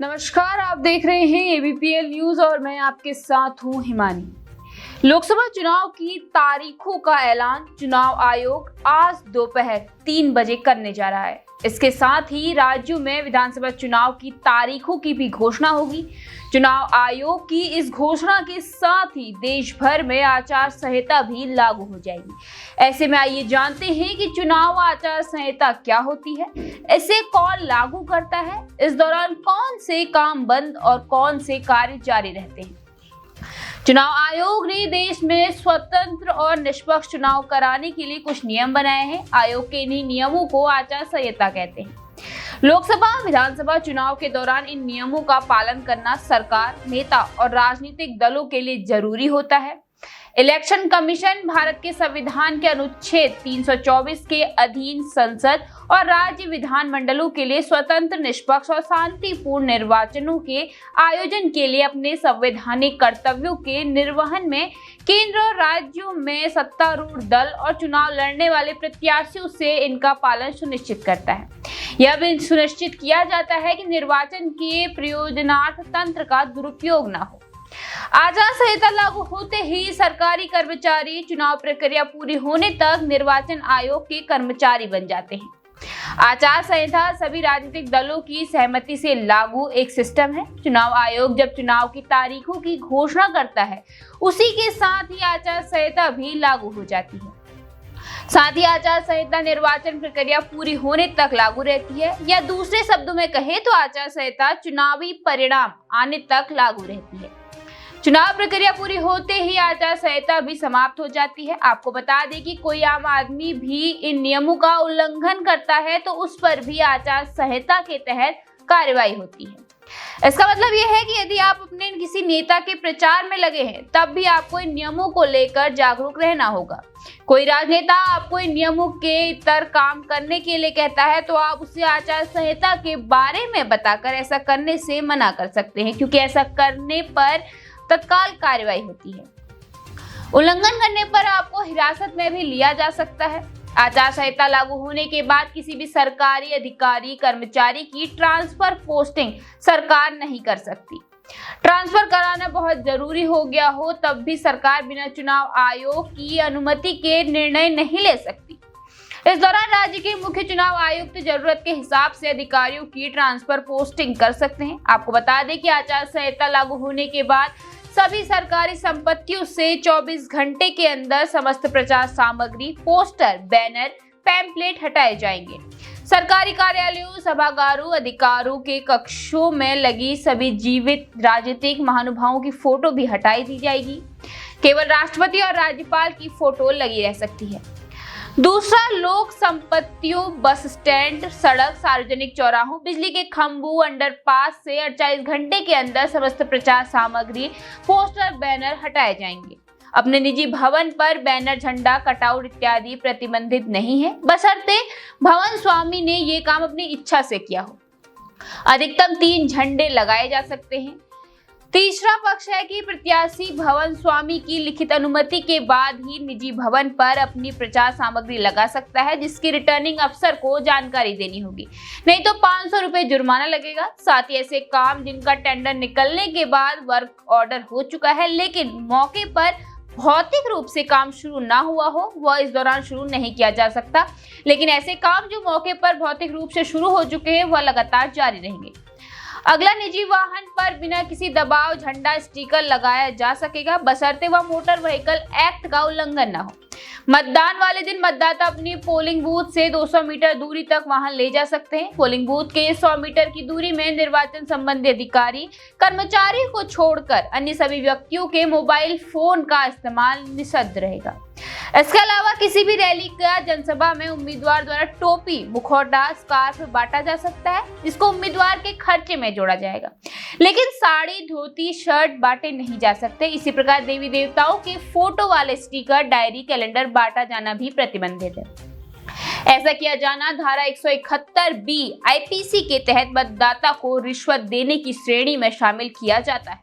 नमस्कार, आप देख रहे हैं एबीपीएल न्यूज और मैं आपके साथ हूं हिमानी। लोकसभा चुनाव की तारीखों का ऐलान चुनाव आयोग आज दोपहर 3 बजे करने जा रहा है। इसके साथ ही राज्यों में विधानसभा चुनाव की तारीखों की भी घोषणा होगी। चुनाव आयोग की इस घोषणा के साथ ही देश भर में आचार संहिता भी लागू हो जाएगी। ऐसे में आइए जानते हैं कि चुनाव आचार संहिता क्या होती है, इसे कौन लागू करता है, इस दौरान कौन से काम बंद और कौन से कार्य जारी रहते हैं। चुनाव आयोग ने देश में स्वतंत्र और निष्पक्ष चुनाव कराने के लिए कुछ नियम बनाए हैं। आयोग के इन्हीं नियमों को आचार संहिता कहते हैं। लोकसभा विधानसभा चुनाव के दौरान इन नियमों का पालन करना सरकार, नेता और राजनीतिक दलों के लिए जरूरी होता है। इलेक्शन कमीशन भारत के संविधान के अनुच्छेद 324 के अधीन संसद और राज्य विधानमंडलों के लिए स्वतंत्र, निष्पक्ष और शांतिपूर्ण निर्वाचनों के आयोजन के लिए अपने संवैधानिक कर्तव्यों के निर्वहन में केंद्र और राज्यों में सत्तारूढ़ दल और चुनाव लड़ने वाले प्रत्याशियों से इनका पालन सुनिश्चित करता है। यह भी सुनिश्चित किया जाता है कि निर्वाचन के प्रयोजनार्थ तंत्र का दुरुपयोग न हो। आचार संहिता लागू होते ही सरकारी कर्मचारी चुनाव प्रक्रिया पूरी होने तक निर्वाचन आयोग के कर्मचारी बन जाते हैं। आचार संहिता सभी राजनीतिक दलों की सहमति से लागू एक सिस्टम है। चुनाव आयोग जब चुनाव की तारीखों की घोषणा करता है, उसी के साथ ही आचार संहिता भी लागू हो जाती है। साथ ही आचार संहिता निर्वाचन प्रक्रिया पूरी होने तक लागू रहती है, या दूसरे शब्दों में कहे तो आचार संहिता चुनावी परिणाम आने तक लागू रहती है। चुनाव प्रक्रिया पूरी होते ही आचार संहिता भी समाप्त हो जाती है। आपको बता दें कि कोई आम आदमी भी इन नियमों का उल्लंघन करता है तो उस पर भी आचार संहिता के तहत कार्रवाई होती है। इसका मतलब यह है कि यदि आप अपने किसी नेता के प्रचार में लगे हैं, तब भी आपको इन नियमों को लेकर जागरूक रहना होगा। कोई राजनेता आपको इन नियमों के इतर काम करने के लिए कहता है तो आप उसे आचार संहिता के बारे में बताकर ऐसा करने से मना कर सकते हैं, क्योंकि ऐसा करने पर तत्काल कार्रवाई होती है। उल्लंघन करने पर आपको हिरासत में भी लिया जा सकता है। आचार संहिता लागू होने के बाद किसी भी सरकारी अधिकारी, कर्मचारी की ट्रांसफर पोस्टिंग सरकार नहीं कर सकती। ट्रांसफर कराना बहुत जरूरी हो गया हो तब भी सरकार बिना चुनाव आयोग की अनुमति के निर्णय नहीं ले सकती। इस दौरान राज्य के मुख्य चुनाव आयुक्त जरूरत के हिसाब से अधिकारियों की ट्रांसफर पोस्टिंग कर सकते हैं। आपको बता दें कि आचार संहिता लागू होने के बाद सभी सरकारी संपत्तियों से 24 घंटे के अंदर समस्त प्रचार सामग्री, पोस्टर, बैनर, पैम्पलेट हटाए जाएंगे। सरकारी कार्यालयों, सभागारों, अधिकारों के कक्षों में लगी सभी जीवित राजनीतिक महानुभावों की फोटो भी हटाई दी जाएगी। केवल राष्ट्रपति और राज्यपाल की फोटो लगी रह सकती है। दूसरा, लोक संपत्तियों, बस स्टैंड, सड़क, सार्वजनिक चौराहों, बिजली के खंभों, अंडरपास से 48 घंटे के अंदर समस्त प्रचार सामग्री, पोस्टर, बैनर हटाए जाएंगे। अपने निजी भवन पर बैनर, झंडा, कटआउट इत्यादि प्रतिबंधित नहीं है, बशर्ते भवन स्वामी ने ये काम अपनी इच्छा से किया हो। अधिकतम 3 झंडे लगाए जा सकते हैं। तीसरा पक्ष है कि प्रत्याशी भवन स्वामी की लिखित अनुमति के बाद ही निजी भवन पर अपनी प्रचार सामग्री लगा सकता है, जिसकी रिटर्निंग अफसर को जानकारी देनी होगी, नहीं तो 500 रुपए जुर्माना लगेगा। साथ ही ऐसे काम जिनका टेंडर निकलने के बाद वर्क ऑर्डर हो चुका है लेकिन मौके पर भौतिक रूप से काम शुरू ना हुआ हो, वह इस दौरान शुरू नहीं किया जा सकता। लेकिन ऐसे काम जो मौके पर भौतिक रूप से शुरू हो चुके हैं वह लगातार जारी रहेंगे। अगला, निजी वाहन पर बिना किसी दबाव झंडा, स्टिकर लगाया जा सकेगा, बशर्ते वह मोटर व्हीकल एक्ट का उल्लंघन न हो। मतदान वाले दिन मतदाता अपनी पोलिंग बूथ से 200 मीटर दूरी तक वाहन ले जा सकते हैं। पोलिंग बूथ के 100 मीटर की दूरी में निर्वाचन संबंधी अधिकारी, कर्मचारी को छोड़कर अन्य सभी व्यक्तियों के मोबाइल फोन का इस्तेमाल निषिद्ध रहेगा। इसके अलावा किसी भी रैली या जनसभा में उम्मीदवार द्वारा टोपी, मुखौटा, स्कार्फ बांटा जा सकता है, जिसको उम्मीदवार के खर्चे में जोड़ा जाएगा, लेकिन साड़ी, धोती, शर्ट बांटे नहीं जा सकते। इसी प्रकार देवी देवताओं के फोटो वाले स्टिकर, डायरी, कैलेंडर बांटा जाना भी प्रतिबंधित है। ऐसा किया जाना धारा 171B आईपीसी के तहत मतदाता को रिश्वत देने की श्रेणी में शामिल किया जाता है।